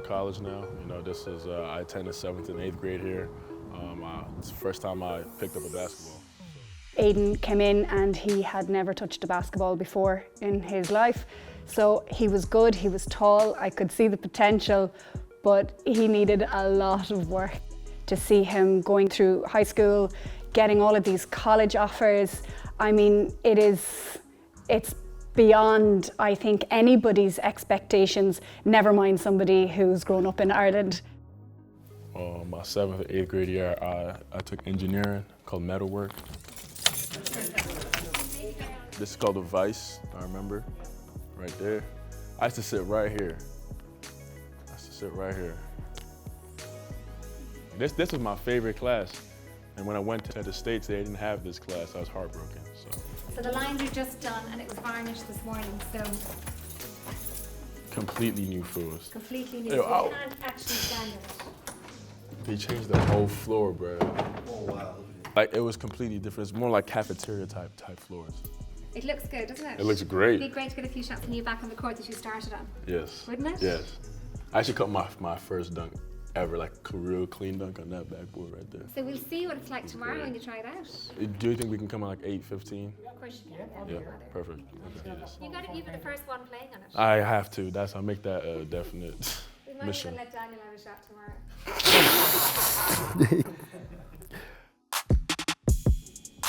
college now. You know, this is, I attended 7th and 8th grade here. It's the first time I picked up a basketball. Aidan came in and he had never touched a basketball before in his life. So he was good, he was tall, I could see the potential, but he needed a lot of work. To see him going through high school, getting all of these college offers, I mean, it's beyond, I think, anybody's expectations, never mind somebody who's grown up in Ireland. My 7th and 8th grade year, I took engineering called metalwork. This is called a vice, I remember, right there. I used to sit right here. This was my favorite class. And when I went to the States, they didn't have this class. I was heartbroken. So the lines are just done and it was varnished this morning, so. Completely new floors. Completely new, Yo, so you can't actually stand in it. They changed the whole floor, bro. Oh, wow. Like, it was completely different. It's more like cafeteria type floors. It looks good, doesn't it? It looks great. It'd be great to get a few shots of you back on the court that you started on. Yes. Wouldn't it? Yes. I actually caught my first dunk ever, like a real clean dunk on that backboard right there. So we'll see what it's like tomorrow when you try it out. Do you think we can come on like 8:15? Of course you can. Yeah, perfect. Let's do this. You were the first one playing on it. I have to. I'll make that a definite We might mission. even let Daniel have a shot tomorrow.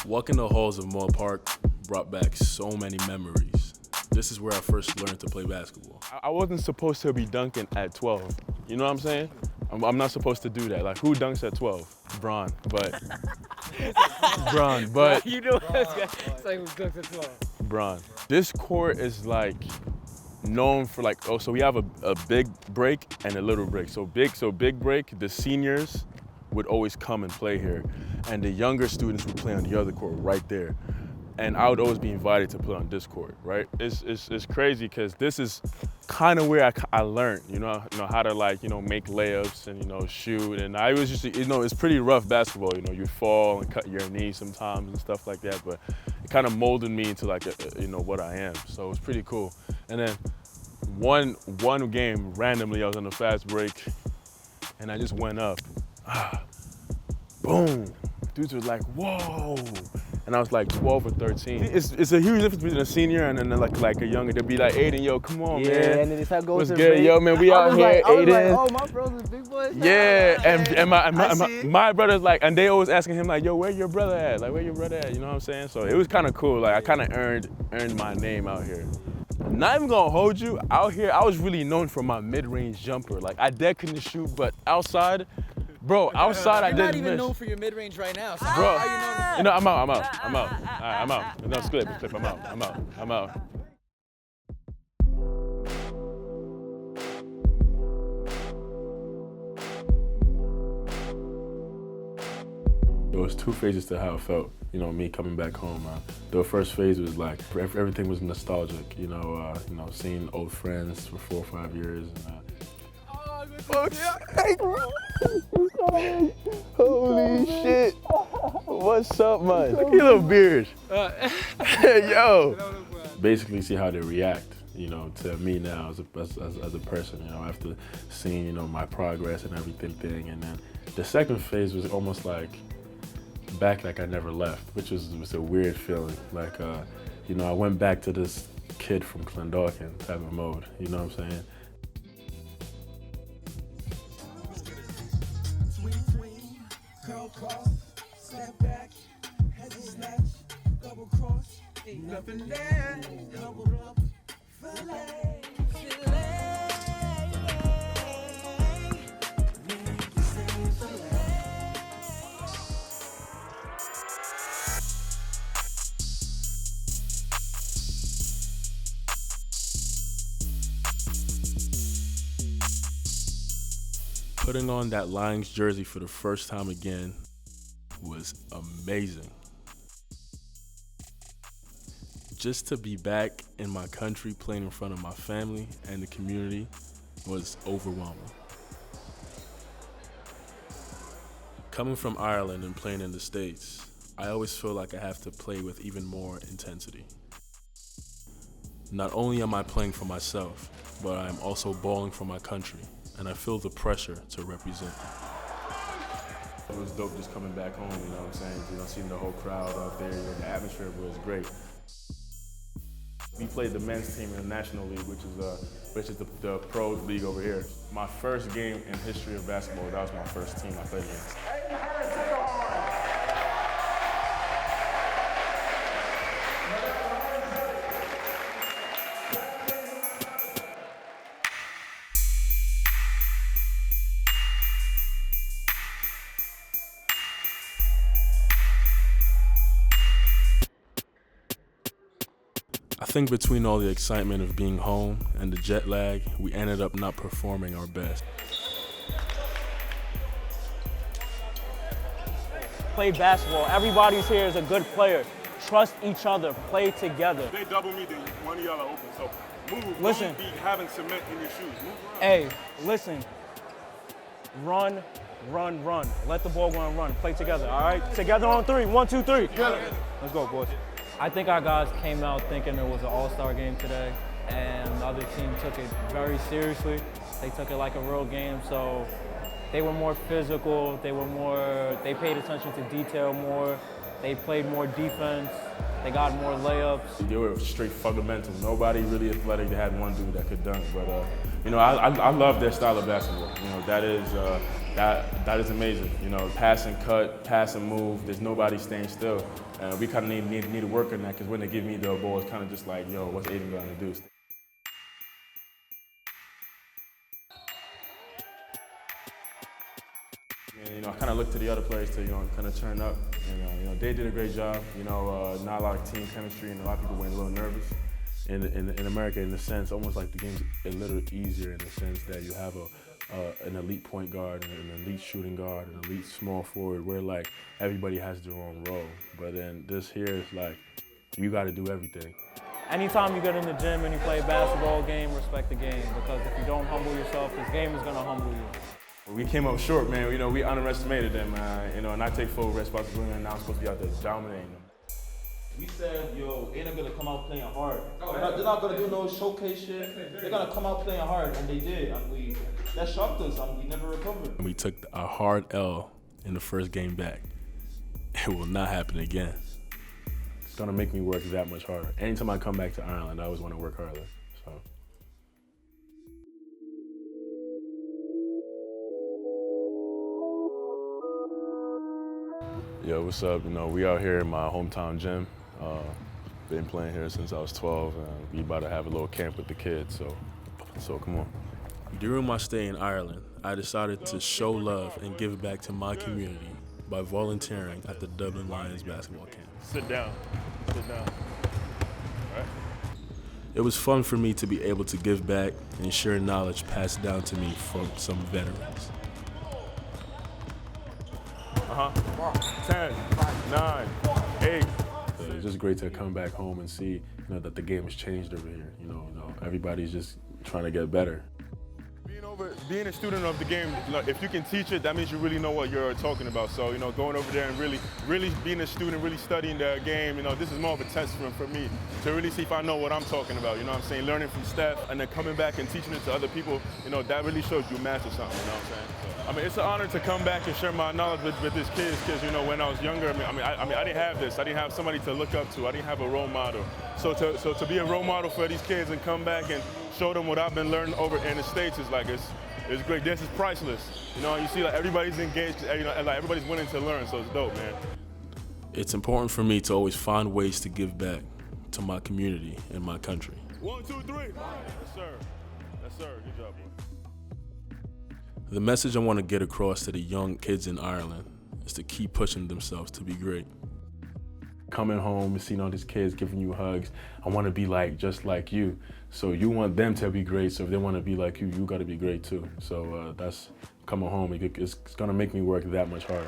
Walking the halls of Moore Park brought back so many memories. This is where I first learned to play basketball. I wasn't supposed to be dunking at 12. You know what I'm saying? I'm not supposed to do that. Like, who dunks at 12? Bron, but You know it's like who dunks at 12. Bron. This court is like known for like, so we have a big break and a little break. So big break, the seniors would always come and play here, and the younger students would play on the other court right there. And I would always be invited to play on this court, right? It's crazy because this is kind of where I learned, you know how to make layups and shoot. And I was just, it's pretty rough basketball. You fall and cut your knee sometimes and stuff like that. But it kind of molded me into like what I am. So it was pretty cool. And then one game randomly, I was on a fast break, and I just went up. Boom. Dudes were like, whoa. And I was like 12 or 13. It's a huge difference between a senior and then like a younger. They'll be like, Aidan, yo, come on, man. Yeah, and then it's how it goes. What's good, yo, man? We out here, I was Aidan. like, oh, my brother's big boy. Yeah, and my brother's like, and they always asking him like, yo, where your brother at? Like, where your brother at? You know what I'm saying? So it was kind of cool. Like, I kind of earned my name out here. I'm not even gonna hold you. Out here, I was really known for my mid-range jumper. Like, I couldn't shoot, but outside, bro, outside I didn't miss. You're not even known for your mid-range right now. So Bro, how you know? I'm out. All right, I'm out. No, clip, I'm out. There was two phases to how it felt, me coming back home. The first phase was like, everything was nostalgic, seeing old friends for 4 or 5 years. Holy shit. What's up, man? Look at your little beard. Yo. Basically see how they react, to me now as a person, after seeing, my progress and everything. And then the second phase was almost like back like I never left, which was a weird feeling. Like, I went back to this kid from Clondalkin type of mode, you know what I'm saying? Step back, head snatch, double cross, ain't nothing there, double up, fillet, Putting on that Lions jersey for the first time again was amazing. Just to be back in my country playing in front of my family and the community was overwhelming. Coming from Ireland and playing in the States, I always feel like I have to play with even more intensity. Not only am I playing for myself, but I am also balling for my country and I feel the pressure to represent. It was dope just coming back home, you know what I'm saying? You know, seeing the whole crowd out there, you know, the atmosphere was great. We played the men's team in the National League, which is the pro league over here. My first game in history of basketball, that was my first team I played against. I think between all the excitement of being home and the jet lag, we ended up not performing our best. Play basketball. Everybody's here is a good player. Trust each other. Play together. If they double me, then one of y'all are open. So move. Listen. Don't be having cement in your shoes. Move around. Hey, listen. Run, run, run. Let the ball go and run. Play together, all right? Together on three. 1, 2, 3. Let's go, boys. I think our guys came out thinking it was an all-star game today, and the other team took it very seriously. They took it like a real game, so they were more physical, they paid attention to detail more, they played more defense, they got more layups. They were straight fundamental. Nobody really athletic. They had one dude that could dunk, but you know, I love their style of basketball. You know, that is amazing. You know, pass and cut, pass and move. There's nobody staying still. We kind of need to work on that, because when they give me the ball, it's kind of just like, yo, what's Aidan gonna do? And, you know, I kind of look to the other players to, you know, kind of turn up. And, you know, they did a great job. You know, not a lot of team chemistry, and a lot of people went a little nervous. In America, in the sense, almost like the game's a little easier in the sense that you have an elite point guard, and an elite shooting guard, an elite small forward, where like everybody has their own role. But then this here is like, you got to do everything. Anytime you get in the gym and you play a basketball game, respect the game, because if you don't humble yourself, this game is gonna humble you. We came up short, man. You know, we underestimated them, you know, and I take full responsibility, and now I'm supposed to be out there dominating them. We said, yo, Aidan gonna come out playing hard. They're not gonna do no showcase shit. They're gonna come out playing hard, and they did. And that shocked us, and we never recovered. We took a hard L in the first game back. It will not happen again. It's gonna make me work that much harder. Anytime I come back to Ireland, I always want to work harder. So. Yo, what's up? You know, we out here in my hometown gym. Been playing here since I was 12, and we about to have a little camp with the kids, so come on. During my stay in Ireland, I decided to show love and give back to my community by volunteering at the Dublin Lions basketball camp. Sit down. Sit down. All right. It was fun for me to be able to give back and share knowledge passed down to me from some veterans. 10, 9, 8. It's just great to come back home and see, you know, that the game has changed over here. You know, everybody's just trying to get better. Being a student of the game, if you can teach it, that means you really know what you're talking about. So, you know, going over there and really being a student, really studying the game, you know, this is more of a test for me to really see if I know what I'm talking about. You know what I'm saying? Learning from Steph and then coming back and teaching it to other people, you know, that really shows you master something, you know what I'm saying? So, I mean, it's an honor to come back and share my knowledge with these kids, because, you know, when I was younger, I didn't have this. I didn't have somebody to look up to. I didn't have a role model. So to be a role model for these kids and come back and show them what I've been learning over in the States is like, it's great. This is priceless. You know, you see like everybody's engaged, you know, and like everybody's willing to learn, so it's dope, man. It's important for me to always find ways to give back to my community and my country. 1, 2, 3. Yes, sir. Yes, sir. Good job, boy. The message I want to get across to the young kids in Ireland is to keep pushing themselves to be great. Coming home and seeing all these kids giving you hugs, I want to be like just like you. So you want them to be great, so if they want to be like you, you got to be great too. So that's coming home. It's going to make me work that much harder.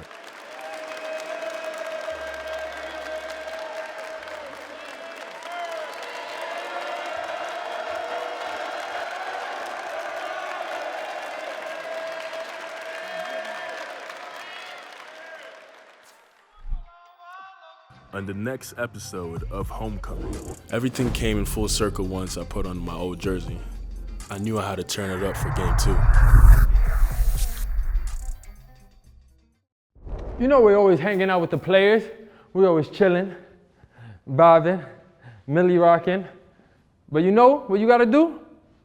On the next episode of Homecoming, everything came in full circle once I put on my old jersey. I knew I had to turn it up for game 2. You know we're always hanging out with the players. We're always chilling, vibing, millie rocking. But you know what you gotta do?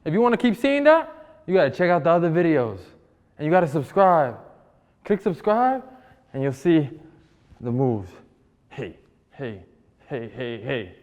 If you wanna keep seeing that, you gotta check out the other videos. And you gotta subscribe. Click subscribe and you'll see the moves. Hey, hey, hey, hey, hey.